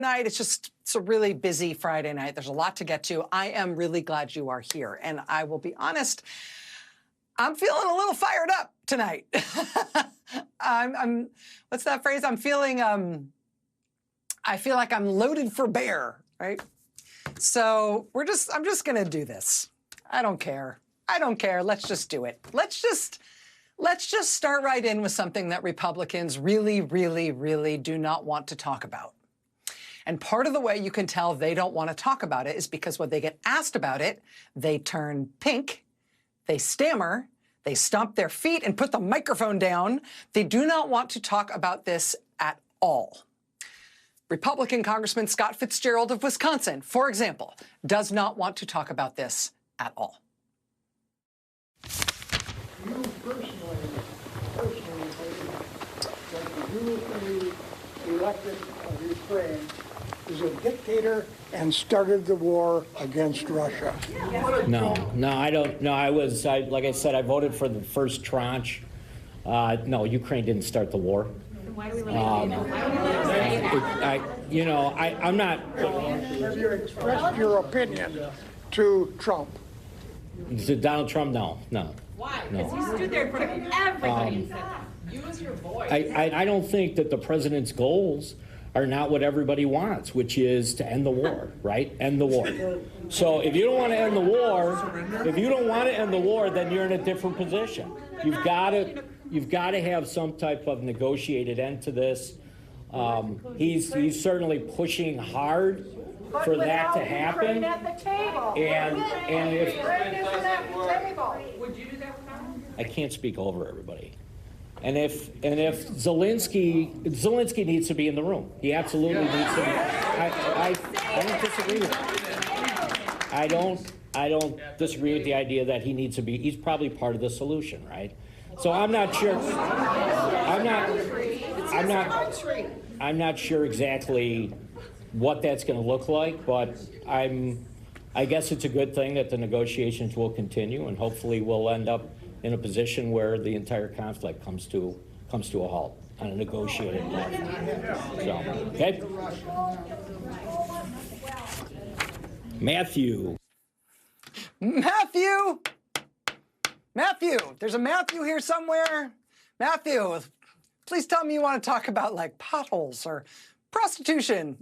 Night. It's a really busy Friday night. There's a lot to get to. I am really glad you are here. And I will be honest, I'm feeling a little fired up tonight. I'm what's that phrase? I feel like I'm loaded for bear, right? So I'm just gonna do this. I don't care. I don't care. Let's just do it. Let's just start right in with something that Republicans really, really, really do not want to talk about. And part of the way you can tell they don't want to talk about it is because when they get asked about it, they turn pink, they stammer, they stomp their feet and put the microphone down. They do not want to talk about this at all. Republican Congressman Scott Fitzgerald of Wisconsin, for example, does not want to talk about this at all. You personally that you will be elected of Ukraine is a dictator and started the war against Russia. No, I don't. No, like I said, I voted for the first tranche. No, Ukraine didn't start the war. Why do we I'm not. Have you expressed your opinion to Trump? To Donald Trump, no. Why? Because he stood there in front of everybody and said, use your voice. I don't think that the president's goals are not what everybody wants, which is to end the war, right? End the war. So if you don't want to end the war, then you're in a different position. You've got to have some type of negotiated end to this. He's certainly pushing hard for that to happen. And if Would you do that without him? I can't speak over everybody. And if Zelensky needs to be in the room, he absolutely needs to be. I don't disagree with that. I don't disagree with the idea that he needs to be. He's probably part of the solution, right? So I'm not sure. I'm not sure exactly what that's going to look like, but I guess it's a good thing that the negotiations will continue, and hopefully we'll end up in a position where the entire conflict comes to a halt on a negotiated platform. So, okay. Matthew, there's a Matthew here somewhere. Matthew, please tell me you want to talk about like potholes or prostitution.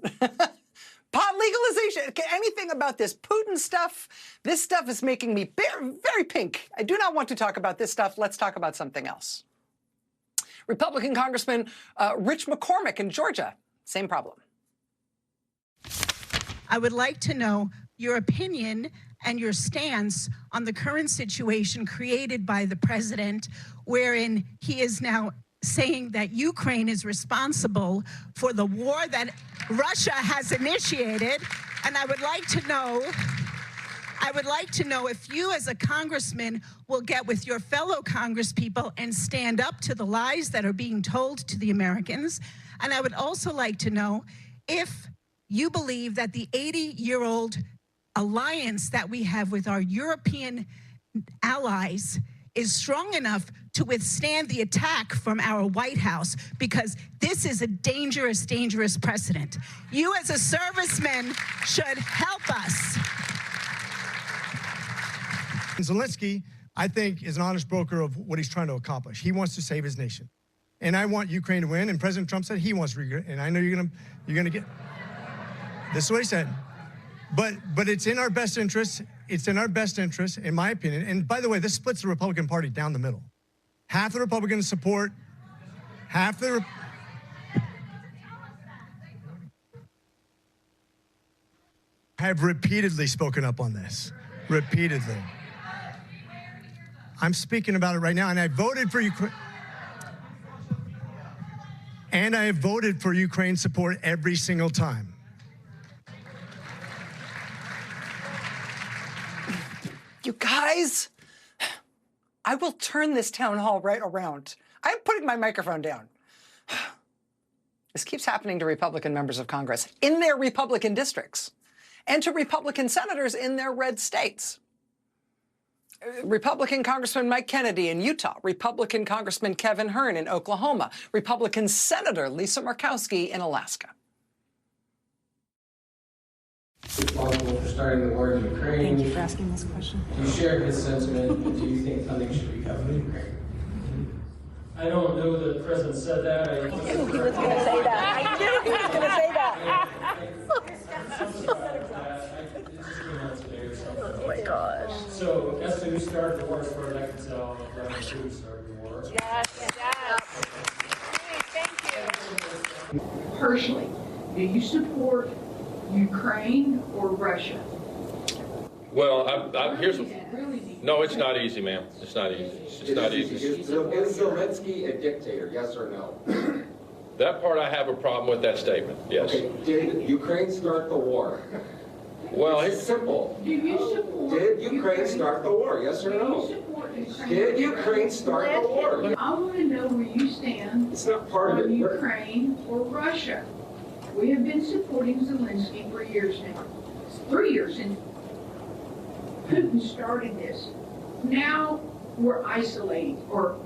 Pot legalization, anything about this Putin stuff. This stuff is making me very, very pink. I do not want to talk about this stuff. Let's talk about something else. Republican Congressman Rich McCormick in Georgia, same problem. I would like to know your opinion and your stance on the current situation created by the president, wherein he is now saying that Ukraine is responsible for the war that Russia has initiated. And I would like to know if you as a congressman will get with your fellow congresspeople and stand up to the lies that are being told to the Americans. And I would also like to know if you believe that the 80-year-old alliance that we have with our European allies is strong enough to withstand the attack from our White House, because this is a dangerous, dangerous precedent. You as a serviceman should help us. Zelensky, I think, is an honest broker of what he's trying to accomplish. He wants to save his nation. And I want Ukraine to win, and President Trump said he wants to regret, and I know you're gonna get, this is what he said. But it's in our best interest. It's in our best interest, in my opinion. And by the way, this splits the Republican Party down the middle. Half the Republicans support, half the... have repeatedly spoken up on this. Repeatedly. I'm speaking about it right now, and I voted for Ukraine. And I have voted for Ukraine support every single time. You guys, I will turn this town hall right around. I'm putting my microphone down. This keeps happening to Republican members of Congress in their Republican districts and to Republican senators in their red states. Republican Congressman Mike Kennedy in Utah, Republican Congressman Kevin Hern in Oklahoma, Republican Senator Lisa Murkowski in Alaska. responsible for starting the war in Ukraine. Thank you for asking this question. Do you share his sentiment, and do you think funding should be cut from Ukraine? I don't know that the president said that. I knew he was going to say that. I knew he was going to say that. Oh my gosh. So, as to who started the war, as far as I can tell, who started the war. Yes, yes. Thank you. Personally, do you support Ukraine or Russia? Well, here's. No, it's not easy, ma'am. It's not easy. It's not easy. Is Zelensky a dictator, yes or no? That part, I have a problem with that statement, yes. Okay. Did Ukraine start the war? Well, it's simple. Do you support Did Ukraine start the war, yes or no? Did Ukraine start the war? I want to know where you stand It's not part of on it. Ukraine or Russia. We have been supporting Zelensky for years now. 3 years since Putin started this. Now we're isolating, or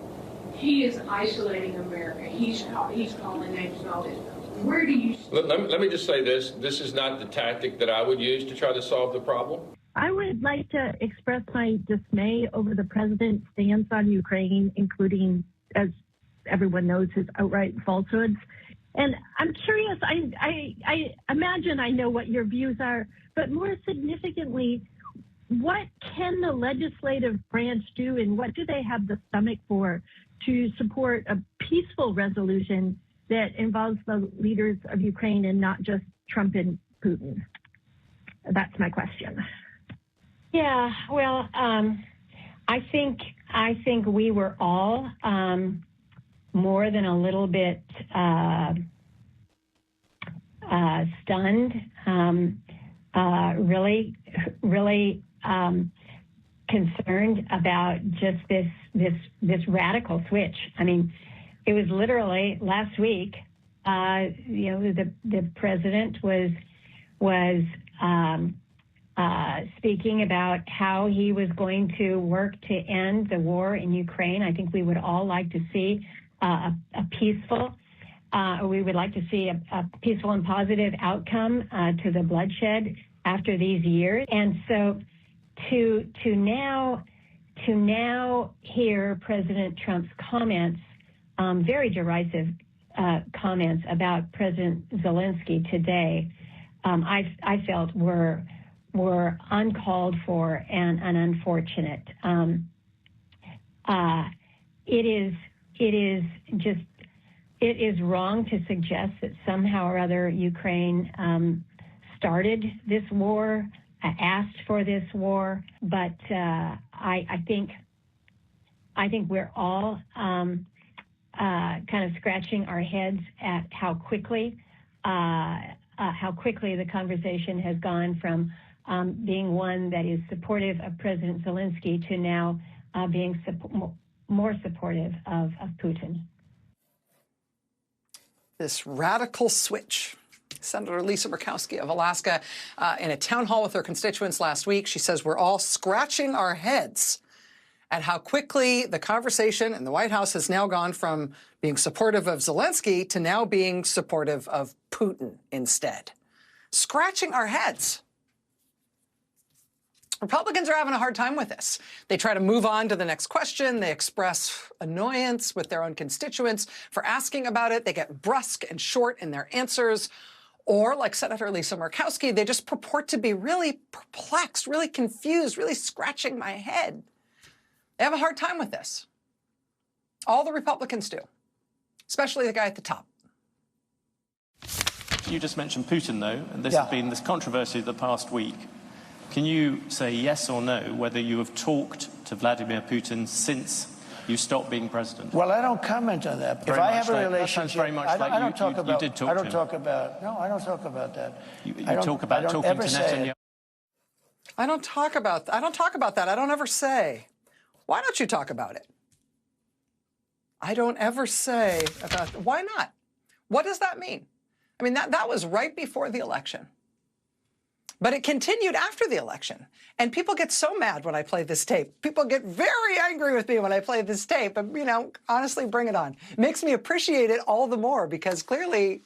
he is isolating America. He's calling names and all this. Where do you stand? let me just say this. This is not the tactic that I would use to try to solve the problem. I would like to express my dismay over the president's stance on Ukraine, including, as everyone knows, his outright falsehoods. And I'm curious, I imagine I know what your views are, but more significantly, what can the legislative branch do, and what do they have the stomach for to support a peaceful resolution that involves the leaders of Ukraine and not just Trump and Putin? That's my question. Yeah, well, I think we were all more than a little bit stunned, really concerned about just this radical switch. I mean, it was literally last week. The president was speaking about how he was going to work to end the war in Ukraine. I think we would all like to see we would like to see a peaceful and positive outcome to the bloodshed after these years. And so to now hear President Trump's comments, very derisive comments about President Zelensky today, I felt were uncalled for and unfortunate. It is wrong to suggest that somehow or other Ukraine started this war, asked for this war, but I think we're all kind of scratching our heads at how quickly the conversation has gone from being one that is supportive of President Zelensky to now being more supportive of Putin. This radical switch. Senator Lisa Murkowski of Alaska, in a town hall with her constituents last week, she says we're all scratching our heads at how quickly the conversation in the White House has now gone from being supportive of Zelensky to now being supportive of Putin instead. Scratching our heads. Republicans are having a hard time with this. They try to move on to the next question. They express annoyance with their own constituents for asking about it. They get brusque and short in their answers. Or, like Senator Lisa Murkowski, they just purport to be really perplexed, really confused, really scratching my head. They have a hard time with this. All the Republicans do, especially the guy at the top. You just mentioned Putin, though, and this has been this controversy of the past week. Can you say yes or no whether you have talked to Vladimir Putin since you stopped being president? Well, I don't comment on that. If I have a relationship, I don't talk about that. No, I don't talk about that. You talk about talking to Netanyahu. I don't talk about that. I don't ever say. Why don't you talk about it? I don't ever say about why not? What does that mean? I mean, that was right before the election. But it continued after the election. And people get so mad when I play this tape. People get very angry with me when I play this tape. And, honestly, bring it on. It makes me appreciate it all the more because clearly,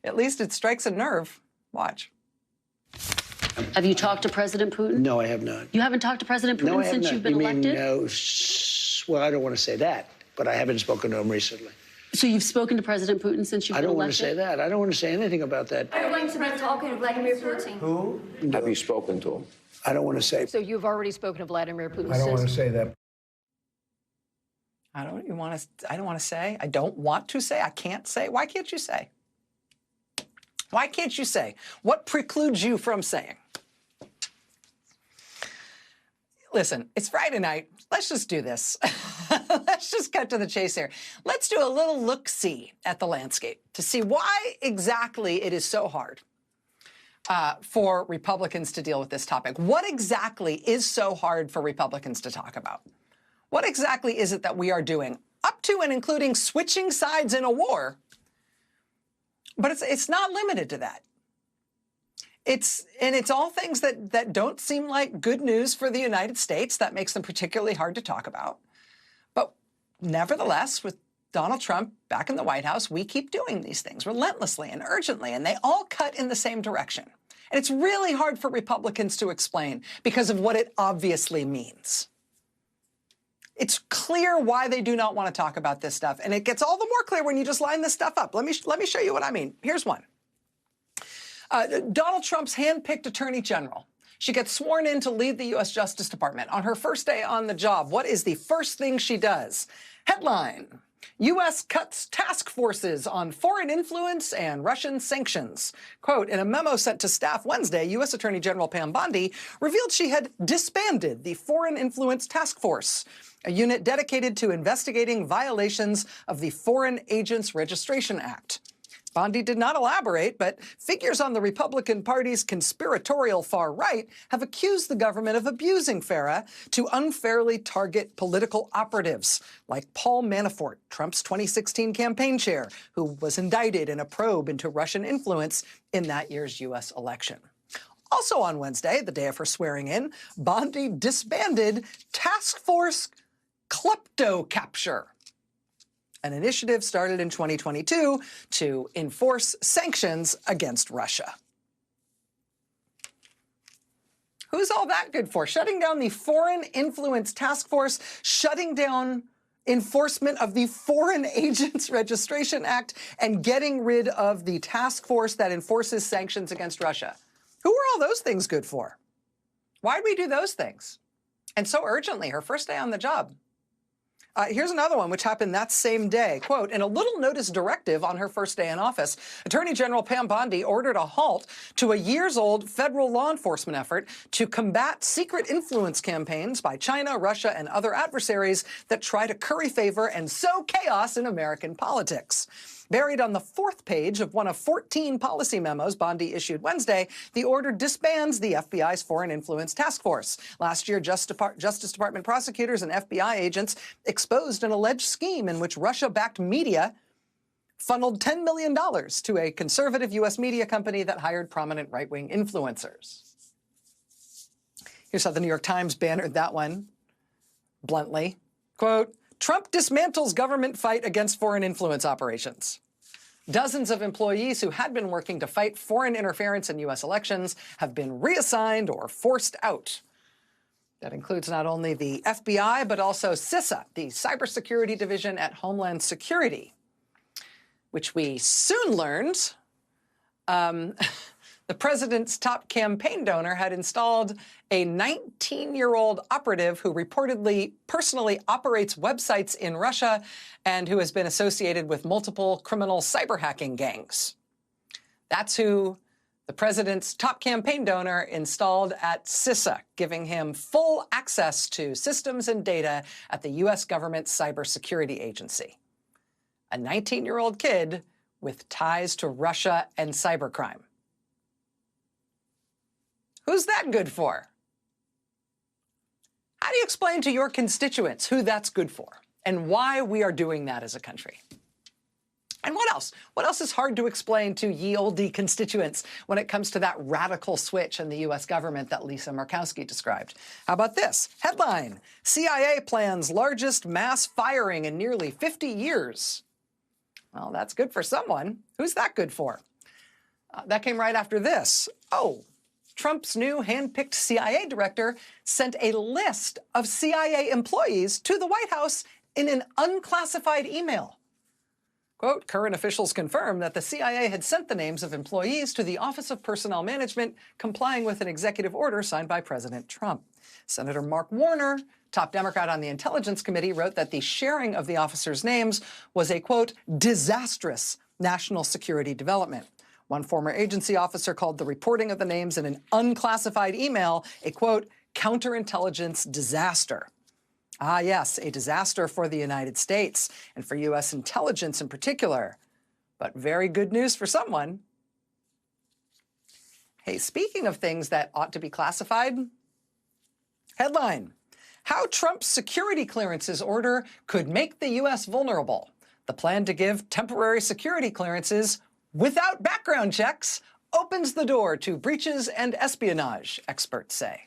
at least it strikes a nerve. Watch. Have you talked to President Putin? No, I have not. You haven't talked to President Putin No, I have since not. you've been You elected? mean, well, I don't want to say that, but I haven't spoken to him recently. So you've spoken to President Putin since you've been elected? I don't want to say that. I don't want to say anything about that. Are you going to be talking to Vladimir Putin? Who? Have you spoken to him? I don't want to say. So you've already spoken to Vladimir Putin? I don't want to say that. I don't want to say. I don't want to say. I can't say. Why can't you say? Why can't you say? What precludes you from saying? Listen, it's Friday night. Let's just do this. Let's just cut to the chase here. Let's do a little look-see at the landscape to see why exactly it is so hard for Republicans to deal with this topic. What exactly is so hard for Republicans to talk about? What exactly is it that we are doing, up to and including switching sides in a war? But it's not limited to that. It's all things that don't seem like good news for the United States. That makes them particularly hard to talk about. But nevertheless, with Donald Trump back in the White House, we keep doing these things relentlessly and urgently, and they all cut in the same direction. And it's really hard for Republicans to explain because of what it obviously means. It's clear why they do not want to talk about this stuff, and it gets all the more clear when you just line this stuff up. Let me show you what I mean. Here's one. Donald Trump's hand-picked attorney general. She gets sworn in to lead the U.S. Justice Department. On her first day on the job, what is the first thing she does? Headline: U.S. cuts task forces on foreign influence and Russian sanctions. Quote, in a memo sent to staff Wednesday, U.S. Attorney General Pam Bondi revealed she had disbanded the Foreign Influence Task Force, a unit dedicated to investigating violations of the Foreign Agents Registration Act. Bondi did not elaborate, but figures on the Republican Party's conspiratorial far right have accused the government of abusing FARA to unfairly target political operatives, like Paul Manafort, Trump's 2016 campaign chair, who was indicted in a probe into Russian influence in that year's U.S. election. Also on Wednesday, the day of her swearing in, Bondi disbanded Task Force Klepto Capture, an initiative started in 2022 to enforce sanctions against Russia. Who's all that good for? Shutting down the Foreign Influence Task Force, shutting down enforcement of the Foreign Agents Registration Act, and getting rid of the task force that enforces sanctions against Russia. Who are all those things good for? Why'd we do those things? And so urgently, her first day on the job. Here's another one, which happened that same day. Quote, in a little notice directive on her first day in office, Attorney General Pam Bondi ordered a halt to a years-old federal law enforcement effort to combat secret influence campaigns by China, Russia, and other adversaries that try to curry favor and sow chaos in American politics. Buried on the fourth page of one of 14 policy memos Bondi issued Wednesday, the order disbands the FBI's Foreign Influence Task Force. Last year, Justice Department prosecutors and FBI agents exposed an alleged scheme in which Russia-backed media funneled $10 million to a conservative U.S. media company that hired prominent right-wing influencers. Here's how the New York Times bannered that one bluntly. Quote, Trump dismantles government fight against foreign influence operations. Dozens of employees who had been working to fight foreign interference in U.S. elections have been reassigned or forced out. That includes not only the FBI, but also CISA, the cybersecurity division at Homeland Security, which we soon learned the president's top campaign donor had installed a 19-year-old operative who reportedly personally operates websites in Russia and who has been associated with multiple criminal cyber hacking gangs. That's who the president's top campaign donor installed at CISA, giving him full access to systems and data at the U.S. government cybersecurity agency. A 19-year-old kid with ties to Russia and cybercrime. Who's that good for? How do you explain to your constituents who that's good for and why we are doing that as a country? And what else? What else is hard to explain to ye olde constituents when it comes to that radical switch in the U.S. government that Lisa Murkowski described? How about this? Headline, CIA plans largest mass firing in nearly 50 years. Well, that's good for someone. Who's that good for? That came right after this. Oh, Trump's new hand-picked CIA director sent a list of CIA employees to the White House in an unclassified email. Quote, current officials confirmed that the CIA had sent the names of employees to the Office of Personnel Management, complying with an executive order signed by President Trump. Senator Mark Warner, top Democrat on the Intelligence Committee, wrote that the sharing of the officers' names was a, quote, disastrous national security development. One former agency officer called the reporting of the names in an unclassified email a, quote, counterintelligence disaster. Ah, yes, a disaster for the United States and for U.S. intelligence in particular. But very good news for someone. Hey, speaking of things that ought to be classified, headline, how Trump's security clearances order could make the U.S. vulnerable. The plan to give temporary security clearances without background checks opens the door to breaches and espionage, experts say.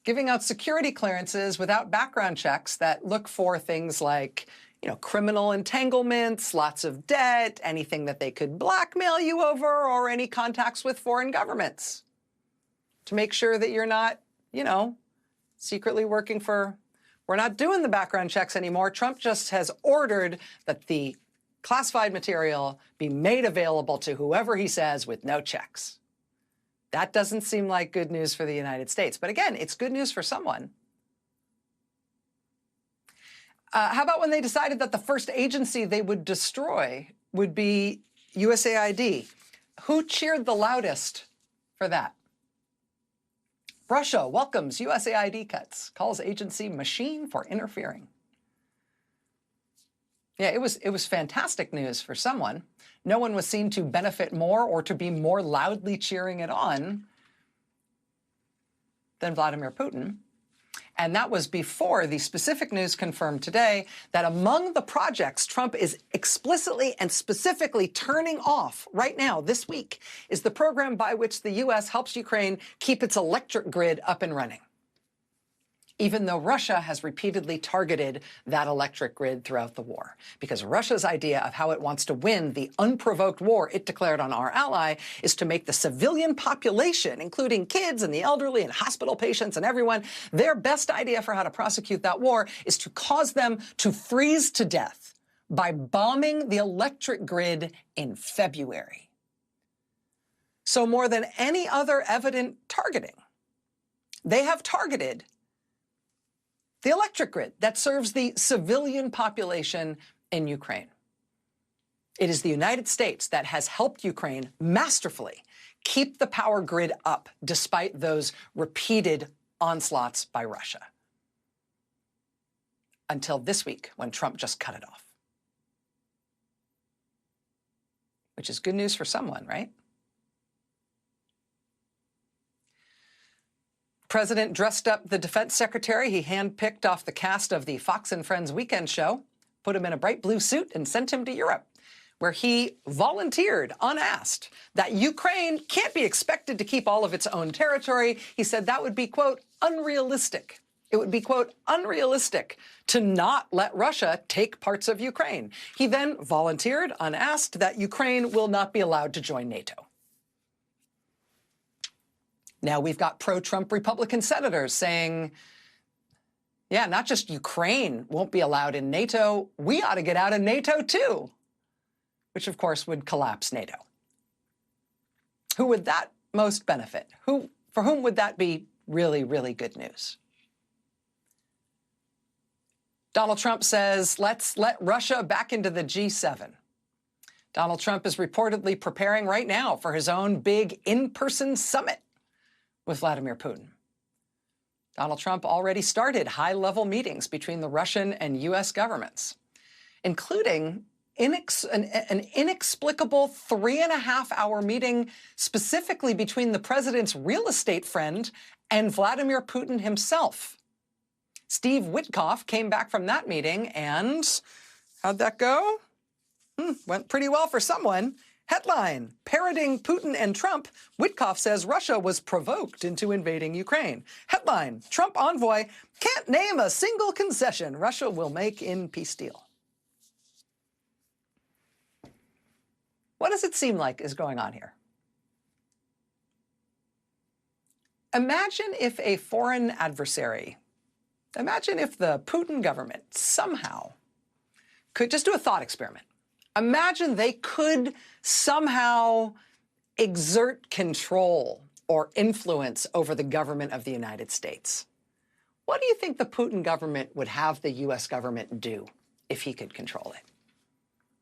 Giving out security clearances without background checks that look for things like, criminal entanglements, lots of debt, anything that they could blackmail you over, or any contacts with foreign governments. To make sure that you're not, secretly working for, we're not doing the background checks anymore. Trump just has ordered that the classified material be made available to whoever he says with no checks. That doesn't seem like good news for the United States. But again, it's good news for someone. How about when they decided that the first agency they would destroy would be USAID? Who cheered the loudest for that? Russia welcomes USAID cuts, calls agency machine for interfering. Yeah, it was fantastic news for someone. No one was seen to benefit more or to be more loudly cheering it on than Vladimir Putin. And that was before the specific news confirmed today that among the projects Trump is explicitly and specifically turning off right now, this week, is the program by which the U.S. helps Ukraine keep its electric grid up and running. Even though Russia has repeatedly targeted that electric grid throughout the war. Because Russia's idea of how it wants to win the unprovoked war it declared on our ally is to make the civilian population, including kids and the elderly and hospital patients and everyone, their best idea for how to prosecute that war is to cause them to freeze to death by bombing the electric grid in February. So more than any other evident targeting, they have targeted the electric grid that serves the civilian population in Ukraine. It is the United States that has helped Ukraine masterfully keep the power grid up despite those repeated onslaughts by Russia. Until this week, when Trump just cut it off. Which is good news for someone, right? President dressed up the defense secretary he handpicked off the cast of the Fox and Friends weekend show, put him in a bright blue suit, and sent him to Europe, where he volunteered, unasked, that Ukraine can't be expected to keep all of its own territory. He said that would be, quote, unrealistic. It would be, quote, unrealistic to not let Russia take parts of Ukraine. He then volunteered, unasked, that Ukraine will not be allowed to join NATO. Now we've got pro-Trump Republican senators saying, yeah, not just Ukraine won't be allowed in NATO, we ought to get out of NATO too, which of course would collapse NATO. Who would that most benefit? For whom would that be really, really good news? Donald Trump says, let's let Russia back into the G7. Donald Trump is reportedly preparing right now for his own big in-person summit with Vladimir Putin. Donald Trump already started high-level meetings between the Russian and U.S. governments, including an inexplicable 3.5-hour meeting specifically between the president's real estate friend and Vladimir Putin himself. Steve Witkoff came back from that meeting and how'd that go? Went pretty well for someone. Headline, parroting Putin and Trump, Witkoff says Russia was provoked into invading Ukraine. Headline, Trump envoy can't name a single concession Russia will make in peace deal. What does it seem like is going on here? Imagine if a foreign adversary, imagine if the Putin government somehow could just do a thought experiment. Imagine they could somehow exert control or influence over the government of the United States. What do you think the Putin government would have the U.S. government do if he could control it?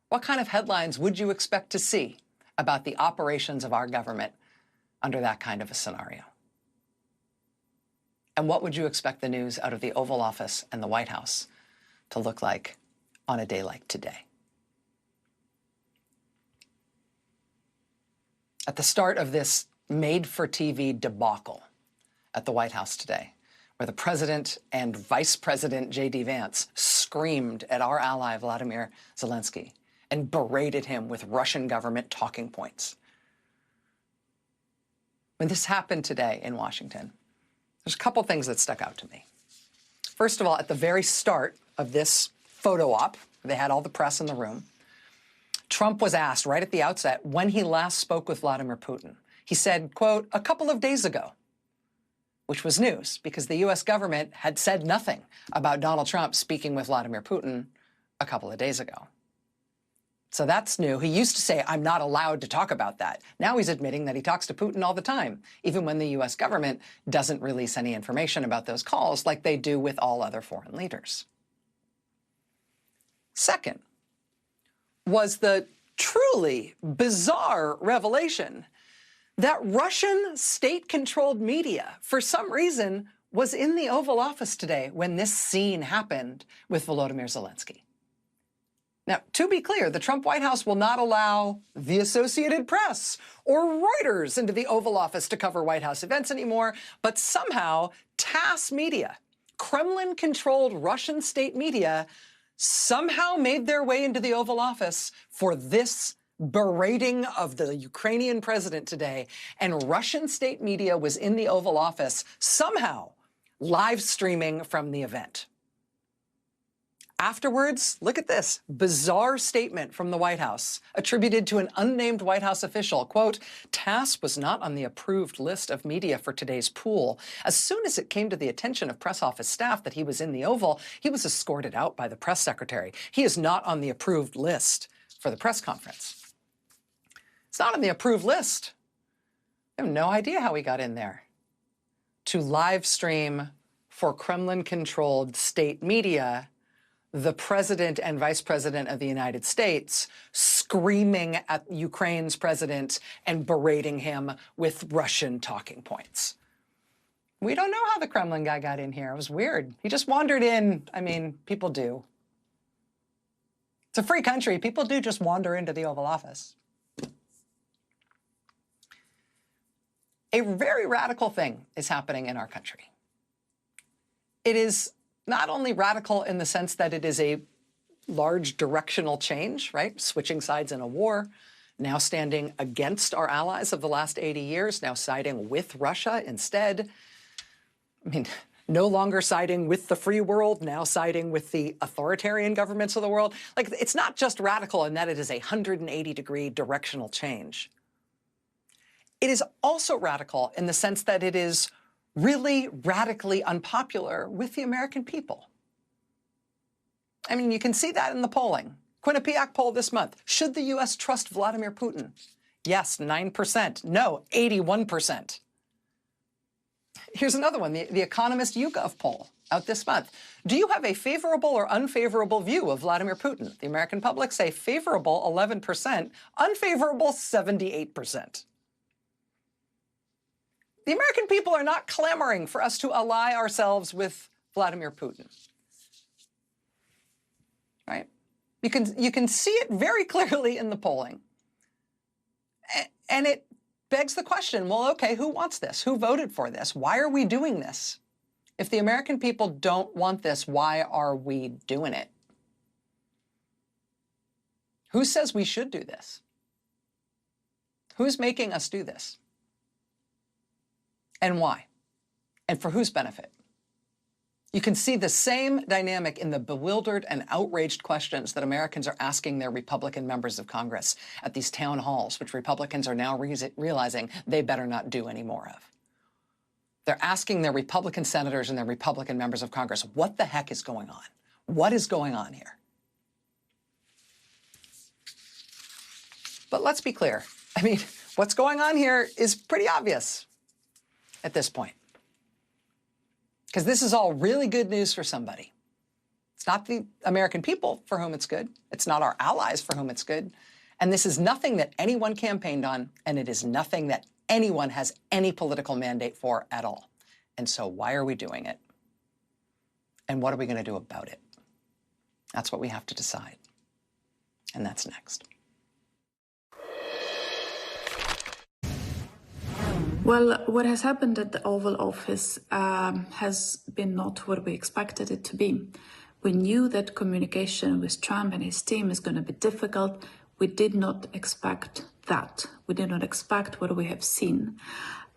What kind of headlines would you expect to see about the operations of our government under that kind of a scenario? And what would you expect the news out of the Oval Office and the White House to look like on a day like today? At the start of this made-for-TV debacle at the White House today, where the president and Vice President J.D. Vance screamed at our ally Vladimir Zelensky and berated him with Russian government talking points. When this happened today in Washington, there's a couple things that stuck out to me. First of all, at the very start of this photo op, they had all the press in the room, Trump was asked right at the outset when he last spoke with Vladimir Putin. He said, quote, a couple of days ago, which was news because the U.S. government had said nothing about Donald Trump speaking with Vladimir Putin a couple of days ago. So that's new. He used to say, I'm not allowed to talk about that. Now he's admitting that he talks to Putin all the time, even when the U.S. government doesn't release any information about those calls like they do with all other foreign leaders. Second was the truly bizarre revelation that Russian state-controlled media, for some reason, was in the Oval Office today when this scene happened with Volodymyr Zelensky. Now, to be clear, the Trump White House will not allow the Associated Press or Reuters into the Oval Office to cover White House events anymore, but somehow TASS media, Kremlin-controlled Russian state media, somehow made their way into the Oval Office for this berating of the Ukrainian president today, and Russian state media was in the Oval Office, somehow live streaming from the event. Afterwards, look at this bizarre statement from the White House, attributed to an unnamed White House official. Quote, TASS was not on the approved list of media for today's pool. As soon as it came to the attention of press office staff that he was in the Oval, he was escorted out by the press secretary. He is not on the approved list for the press conference. It's not on the approved list. I have no idea how he got in there to live stream for Kremlin-controlled state media the president and vice president of the United States screaming at Ukraine's president and berating him with Russian talking points. We don't know how the Kremlin guy got in here. It was weird. He just wandered in. I mean, people do. It's a free country. People do just wander into the Oval Office. A very radical thing is happening in our country. It is not only radical in the sense that it is a large directional change, right? Switching sides in a war, now standing against our allies of the last 80 years, now siding with Russia instead. I mean, no longer siding with the free world, now siding with the authoritarian governments of the world. Like, it's not just radical in that it is a 180-degree directional change. It is also radical in the sense that it is really radically unpopular with the American people. I mean, you can see that in the polling. Quinnipiac poll this month. Should the U.S. trust Vladimir Putin? Yes, 9%. No, 81%. Here's another one, the Economist YouGov poll out this month. Do you have a favorable or unfavorable view of Vladimir Putin? The American public say favorable 11%, unfavorable 78%. The American people are not clamoring for us to ally ourselves with Vladimir Putin. Right? You can see it very clearly in the polling. And it begs the question, well, okay, who wants this? Who voted for this? Why are we doing this? If the American people don't want this, why are we doing it? Who says we should do this? Who's making us do this? And why? And for whose benefit? You can see the same dynamic in the bewildered and outraged questions that Americans are asking their Republican members of Congress at these town halls, which Republicans are now realizing they better not do any more of. They're asking their Republican senators and their Republican members of Congress, what the heck is going on? What is going on here? But let's be clear. I mean, what's going on here is pretty obvious at this point. Because this is all really good news for somebody. It's not the American people for whom it's good. It's not our allies for whom it's good. And this is nothing that anyone campaigned on, and it is nothing that anyone has any political mandate for at all. And so why are we doing it? And what are we going to do about it? That's what we have to decide. And that's next. Well, what has happened at the Oval Office has been not what we expected it to be. We knew that communication with Trump and his team is going to be difficult. We did not expect that. We did not expect what we have seen.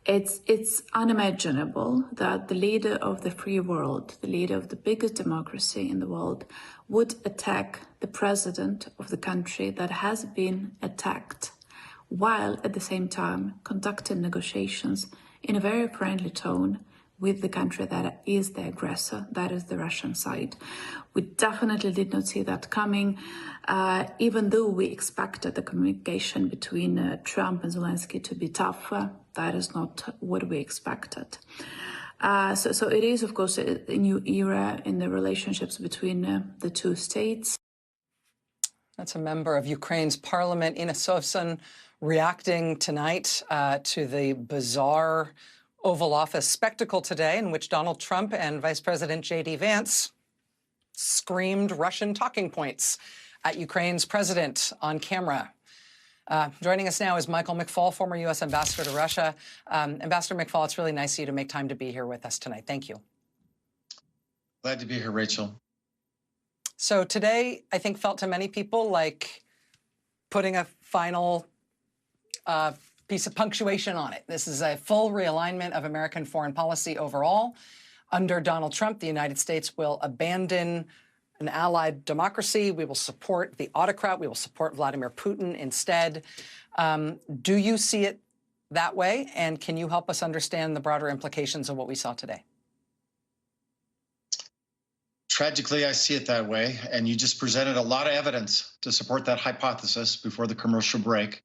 It's unimaginable that the leader of the free world, the leader of the biggest democracy in the world, would attack the president of the country that has been attacked, while at the same time conducting negotiations in a very friendly tone with the country that is the aggressor, that is the Russian side. We definitely did not see that coming, even though we expected the communication between Trump and Zelensky to be tougher. That is not what we expected. So it is, of course, a new era in the relationships between the two states. That's a member of Ukraine's parliament, Inna Sovsun, reacting tonight to the bizarre Oval Office spectacle today in which Donald Trump and Vice President J.D. Vance screamed Russian talking points at Ukraine's president on camera. Joining us now is Michael McFaul, former U.S. ambassador to Russia. Ambassador McFaul, it's really nice of you to make time to be here with us tonight. Thank you. Glad to be here, Rachel. So today, I think, felt to many people like putting a final piece of punctuation on it. This is a full realignment of American foreign policy overall. Under Donald Trump, the United States will abandon an allied democracy. We will support the autocrat. We will support Vladimir Putin instead. Do you see it that way? And can you help us understand the broader implications of what we saw today? Tragically, I see it that way. And you just presented a lot of evidence to support that hypothesis before the commercial break.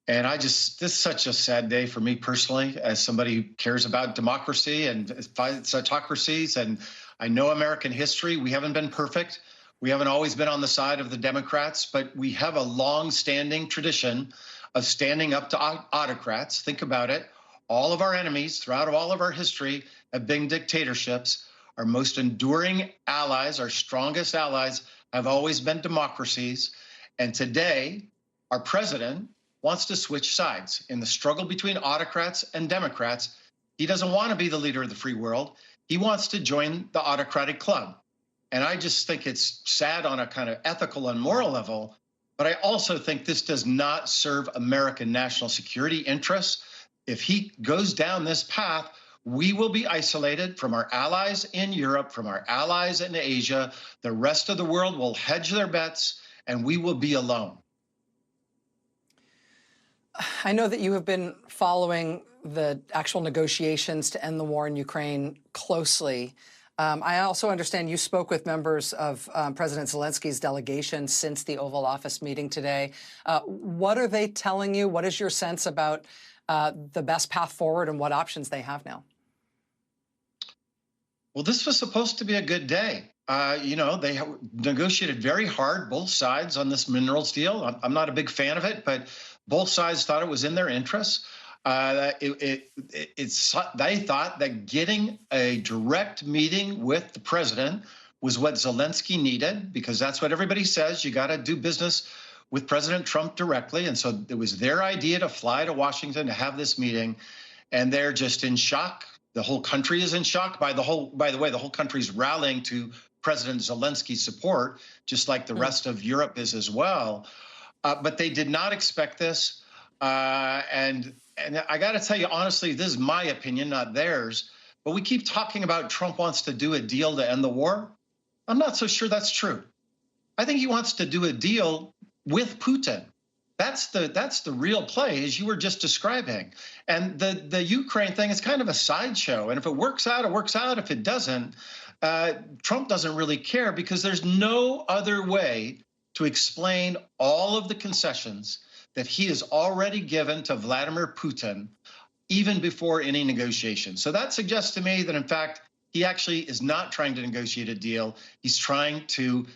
And this is such a sad day for me personally, as somebody who cares about democracy and fights autocracies. And I know American history. We haven't been perfect. We haven't always been on the side of the Democrats, but we have a long-standing tradition of standing up to autocrats. Think about it. All of our enemies throughout all of our history have been dictatorships. Our most enduring allies, our strongest allies, have always been democracies. And today, our president wants to switch sides in the struggle between autocrats and Democrats. He doesn't want to be the leader of the free world. He wants to join the autocratic club. And I just think it's sad on a kind of ethical and moral level, but I also think this does not serve American national security interests. If he goes down this path, we will be isolated from our allies in Europe, from our allies in Asia. The rest of the world will hedge their bets, and we will be alone. I know that you have been following the actual negotiations to end the war in Ukraine closely. I also understand you spoke with members of President Zelensky's delegation since the Oval Office meeting today. What are they telling you? What is your sense about the best path forward and what options they have now? Well, this was supposed to be a good day. They negotiated very hard, both sides, on this minerals deal. I'm not a big fan of it, but both sides thought it was in their interests. They thought that getting a direct meeting with the president was what Zelensky needed, because that's what everybody says. You got to do business with President Trump directly. And so it was their idea to fly to Washington to have this meeting. And they're just in shock. The whole country is in shock. By the way, the whole country's rallying to President Zelensky's support, just like the rest of Europe is as well. But they did not expect this. And I got to tell you, honestly, this is my opinion, not theirs. But we keep talking about Trump wants to do a deal to end the war. I'm not so sure that's true. I think he wants to do a deal with Putin. That's the real play, as you were just describing. And the Ukraine thing is kind of a sideshow. And if it works out, it works out. If it doesn't, Trump doesn't really care, because there's no other way to explain all of the concessions that he has already given to Vladimir Putin, even before any negotiation. So that suggests to me that, in fact, he actually is not trying to negotiate a deal. He's trying to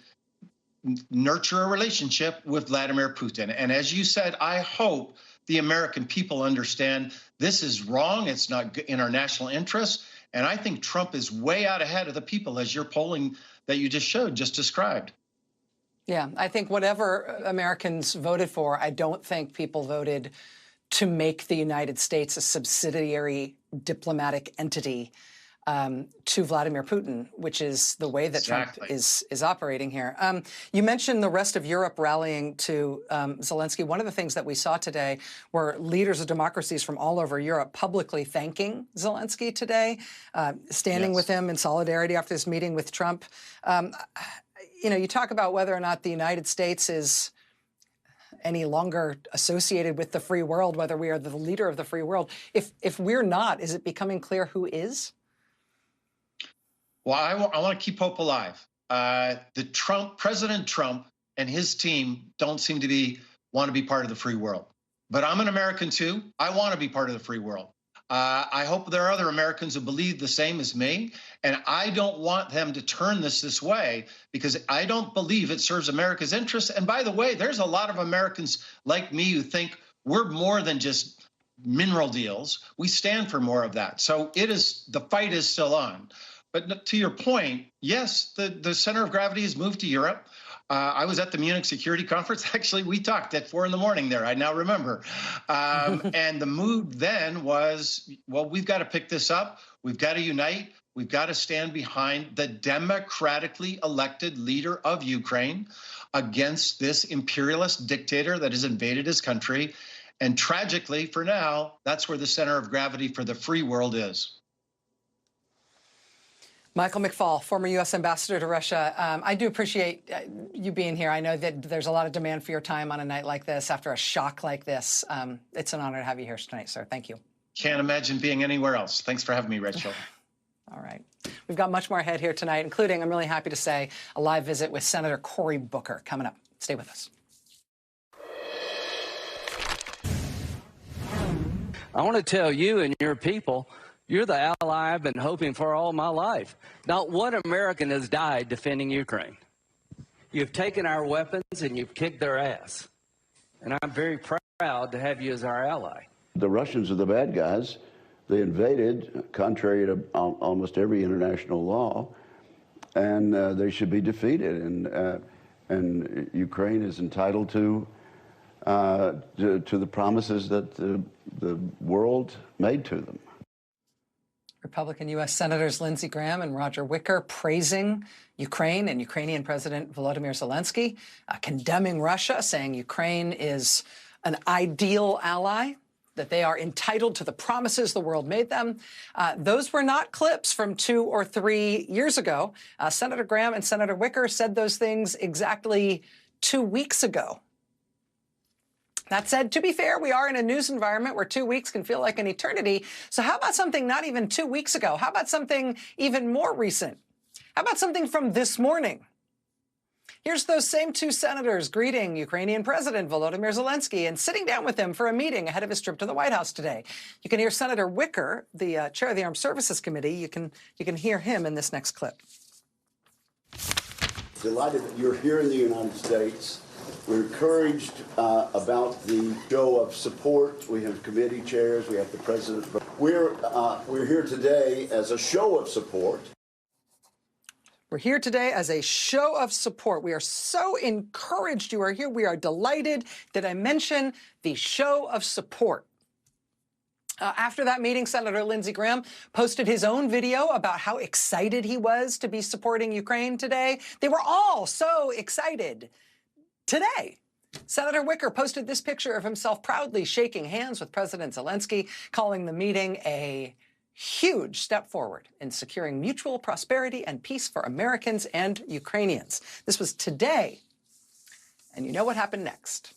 nurture a relationship with Vladimir Putin. And as you said, I hope the American people understand this is wrong. It's not in our national interest. And I think Trump is way out ahead of the people, as your polling that you just showed just described. Yeah, I think whatever Americans voted for, I don't think people voted to make the United States a subsidiary diplomatic entity to Vladimir Putin, which is the way that Trump is operating here. You mentioned the rest of Europe rallying to Zelensky. One of the things that we saw today were leaders of democracies from all over Europe publicly thanking Zelensky today, standing with him in solidarity after this meeting with Trump. You know, you talk about whether or not the United States is any longer associated with the free world, whether we are the leader of the free world. If we're not, is it becoming clear who is? Well, I want to keep hope alive. President Trump and his team don't seem to want to be part of the free world. But I'm an American too. I want to be part of the free world. I hope there are other Americans who believe the same as me. And I don't want them to turn this way, because I don't believe it serves America's interests. And by the way, there's a lot of Americans like me who think we're more than just mineral deals. We stand for more of that. So the fight is still on. But to your point, yes, the center of gravity has moved to Europe. I was at the Munich Security Conference. Actually, we talked at 4 a.m. there. I now remember. And the mood then was, well, we've got to pick this up. We've got to unite. We've got to stand behind the democratically elected leader of Ukraine against this imperialist dictator that has invaded his country. And tragically, for now, that's where the center of gravity for the free world is. Michael McFaul, former U.S. ambassador to Russia. I do appreciate you being here. I know that there's a lot of demand for your time on a night like this, after a shock like this. It's an honor to have you here tonight, sir. Thank you. Can't imagine being anywhere else. Thanks for having me, Rachel. All right. We've got much more ahead here tonight, including, I'm really happy to say, a live visit with Senator Cory Booker coming up. Stay with us. I want to tell you and your people, you're the ally I've been hoping for all my life. Not one American has died defending Ukraine. You've taken our weapons and you've kicked their ass. And I'm very proud to have you as our ally. The Russians are the bad guys. They invaded, contrary to almost every international law, and they should be defeated. And Ukraine is entitled to the promises that the world made to them. Republican U.S. Senators Lindsey Graham and Roger Wicker praising Ukraine and Ukrainian President Volodymyr Zelensky, condemning Russia, saying Ukraine is an ideal ally, that they are entitled to the promises the world made them. Those were not clips from 2 or 3 years ago. Senator Graham and Senator Wicker said those things exactly 2 weeks ago. That said, to be fair, we are in a news environment where 2 weeks can feel like an eternity. So how about something not even 2 weeks ago? How about something even more recent? How about something from this morning? Here's those same 2 senators greeting Ukrainian President Volodymyr Zelensky and sitting down with him for a meeting ahead of his trip to the White House today. You can hear Senator Wicker, the chair of the Armed Services Committee. You can hear him in this next clip. Delighted that you're here in the United States. We're encouraged about the show of support. We have committee chairs. We have the president. We're here today as a show of support. We're here today as a show of support. We are so encouraged you are here. We are delighted. Did I mention the show of support? After that meeting, Senator Lindsey Graham posted his own video about how excited he was to be supporting Ukraine today. They were all so excited. Today, Senator Wicker posted this picture of himself proudly shaking hands with President Zelensky, calling the meeting a huge step forward in securing mutual prosperity and peace for Americans and Ukrainians. This was today. And you know what happened next?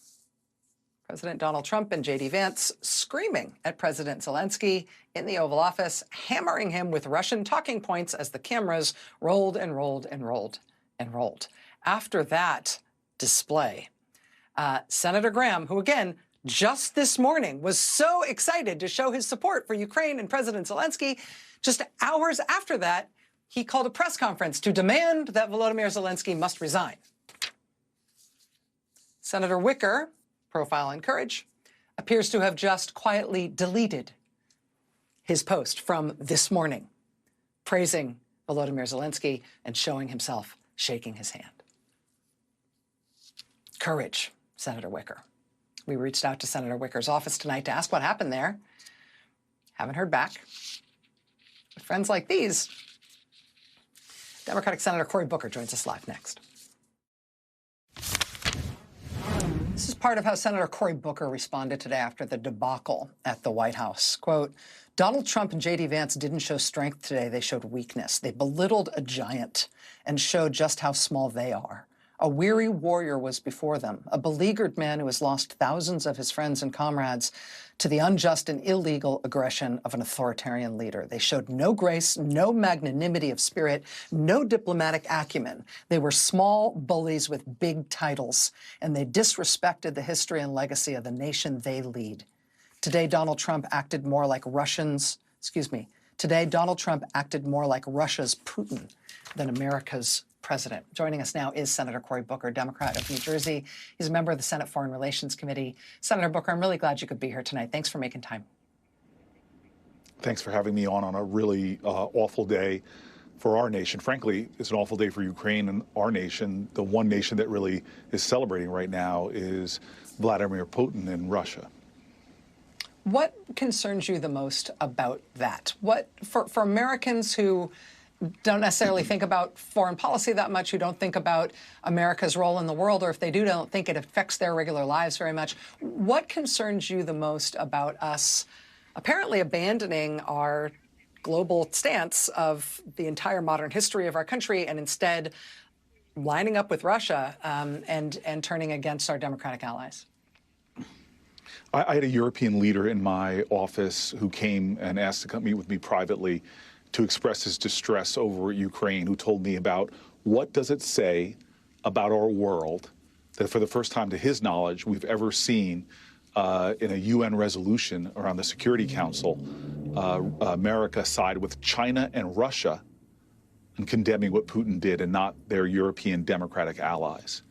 President Donald Trump and J.D. Vance screaming at President Zelensky in the Oval Office, hammering him with Russian talking points as the cameras rolled and rolled and rolled and rolled. After that display, Senator Graham, who again, just this morning was so excited to show his support for Ukraine and President Zelensky, just hours after that, he called a press conference to demand that Volodymyr Zelensky must resign. Senator Wicker, profile in Courage, appears to have just quietly deleted his post from this morning, praising Volodymyr Zelensky and showing himself shaking his hand. Courage, Senator Wicker. We reached out to Senator Wicker's office tonight to ask what happened there. Haven't heard back. With friends like these, Democratic Senator Cory Booker joins us live next. This is part of how Senator Cory Booker responded today after the debacle at the White House. Quote, Donald Trump and J.D. Vance didn't show strength today. They showed weakness. They belittled a giant and showed just how small they are. A weary warrior was before them, a beleaguered man who has lost thousands of his friends and comrades to the unjust and illegal aggression of an authoritarian leader. They showed no grace, no magnanimity of spirit, no diplomatic acumen. They were small bullies with big titles, and they disrespected the history and legacy of the nation they lead. Today, Donald Trump acted more like Today, Donald Trump acted more like Russia's Putin than America's president. Joining us now is Senator Cory Booker, Democrat of New Jersey. He's a member of the Senate Foreign Relations Committee. Senator Booker, I'm really glad you could be here tonight. Thanks for making time. Thanks for having me on a really awful day for our nation. Frankly, it's an awful day for Ukraine and our nation. The one nation that really is celebrating right now is Vladimir Putin in Russia. What concerns you the most about that? What, for Americans who don't necessarily think about foreign policy that much, who don't think about America's role in the world, or if they do, don't think it affects their regular lives very much. What concerns you the most about us apparently abandoning our global stance of the entire modern history of our country and instead lining up with Russia and turning against our democratic allies? I had a European leader in my office who came and asked to come meet with me privately to express his distress over Ukraine, who told me about what does it say about our world that for the first time to his knowledge we've ever seen in a UN resolution around the Security Council, America side with China and Russia in condemning what Putin did and not their European democratic allies.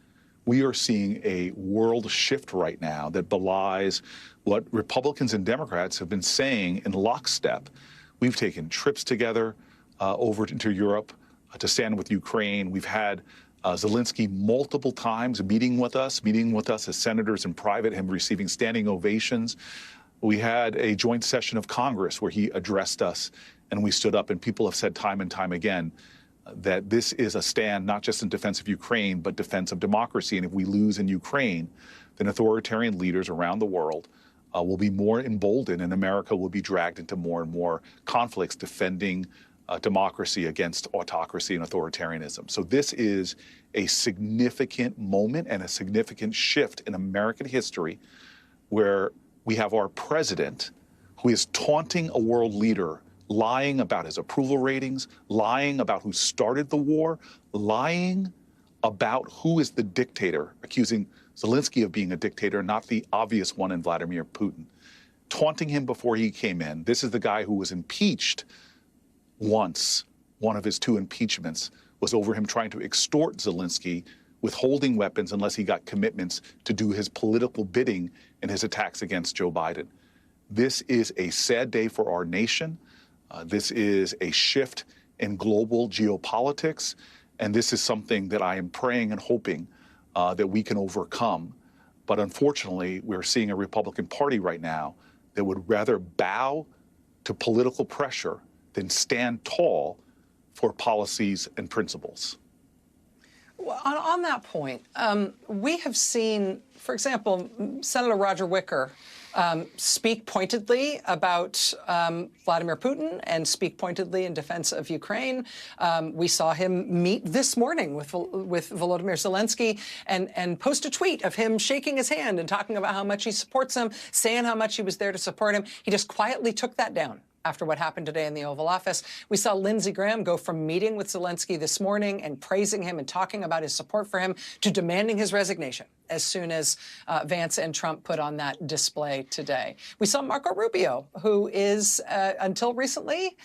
We are seeing a world shift right now that belies what Republicans and Democrats have been saying in lockstep. We've taken trips together over into Europe to stand with Ukraine. We've had Zelensky multiple times meeting with us as senators in private, him receiving standing ovations. We had a joint session of Congress where he addressed us and we stood up, and people have said time and time again that this is a stand not just in defense of Ukraine, but defense of democracy. And if we lose in Ukraine, then authoritarian leaders around the world will be more emboldened, and America will be dragged into more and more conflicts defending democracy against autocracy and authoritarianism. So this is a significant moment and a significant shift in American history where we have our president who is taunting a world leader, lying about his approval ratings, lying about who started the war, lying about who is the dictator, accusing Zelensky of being a dictator, not the obvious one in Vladimir Putin, taunting him before he came in. This is the guy who was impeached once. One of his two impeachments was over him trying to extort Zelensky, withholding weapons unless he got commitments to do his political bidding in his attacks against Joe Biden. This is a sad day for our nation. This is a shift in global geopolitics, and this is something that I am praying and hoping that we can overcome. But unfortunately, we're seeing a Republican Party right now that would rather bow to political pressure than stand tall for policies and principles. Well, on that point, we have seen, for example, Senator Roger Wicker speak pointedly about Vladimir Putin and speak pointedly in defense of Ukraine. We saw him meet this morning with Volodymyr Zelensky and post a tweet of him shaking his hand and talking about how much he supports him, saying how much he was there to support him. He just quietly took that down after what happened today in the Oval Office. We saw Lindsey Graham go from meeting with Zelensky this morning and praising him and talking about his support for him to demanding his resignation as soon as Vance and Trump put on that display today. We saw Marco Rubio, who is until recently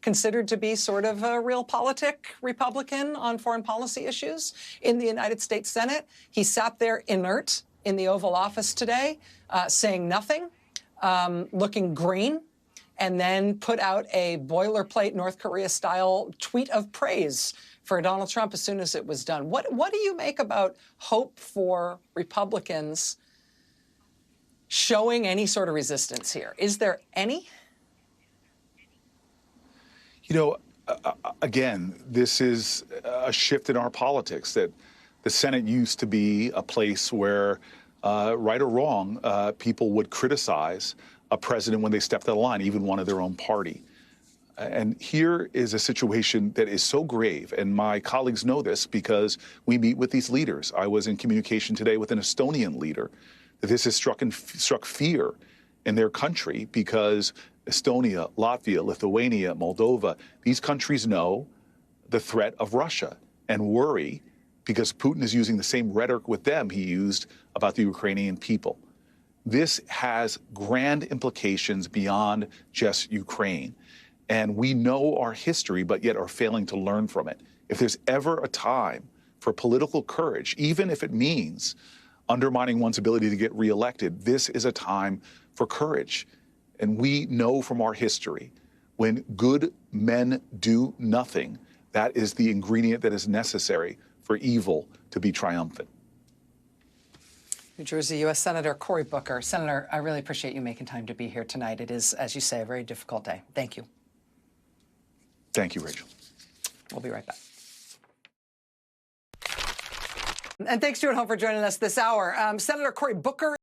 considered to be sort of a realpolitik Republican on foreign policy issues in the United States Senate. He sat there inert in the Oval Office today, saying nothing. Looking green, and then put out a boilerplate North Korea-style tweet of praise for Donald Trump as soon as it was done. What do you make about hope for Republicans showing any sort of resistance here? Is there any? You know, again, this is a shift in our politics, that the Senate used to be a place where right or wrong, people would criticize a president when they stepped out of line, even one of their own party. And here is a situation that is so grave, and my colleagues know this because we meet with these leaders. I was in communication today with an Estonian leader that this has struck fear in their country because Estonia, Latvia, Lithuania, Moldova, these countries know the threat of Russia and worry because Putin is using the same rhetoric with them he used about the Ukrainian people. This has grand implications beyond just Ukraine. And we know our history, but yet are failing to learn from it. If there's ever a time for political courage, even if it means undermining one's ability to get reelected, this is a time for courage. And we know from our history, when good men do nothing, that is the ingredient that is necessary for evil to be triumphant. New Jersey U.S. Senator Cory Booker. Senator, I really appreciate you making time to be here tonight. It is, as you say, a very difficult day. Thank you. Thank you, Rachel. We'll be right back. And thanks to you at home for joining us this hour. Senator Cory Booker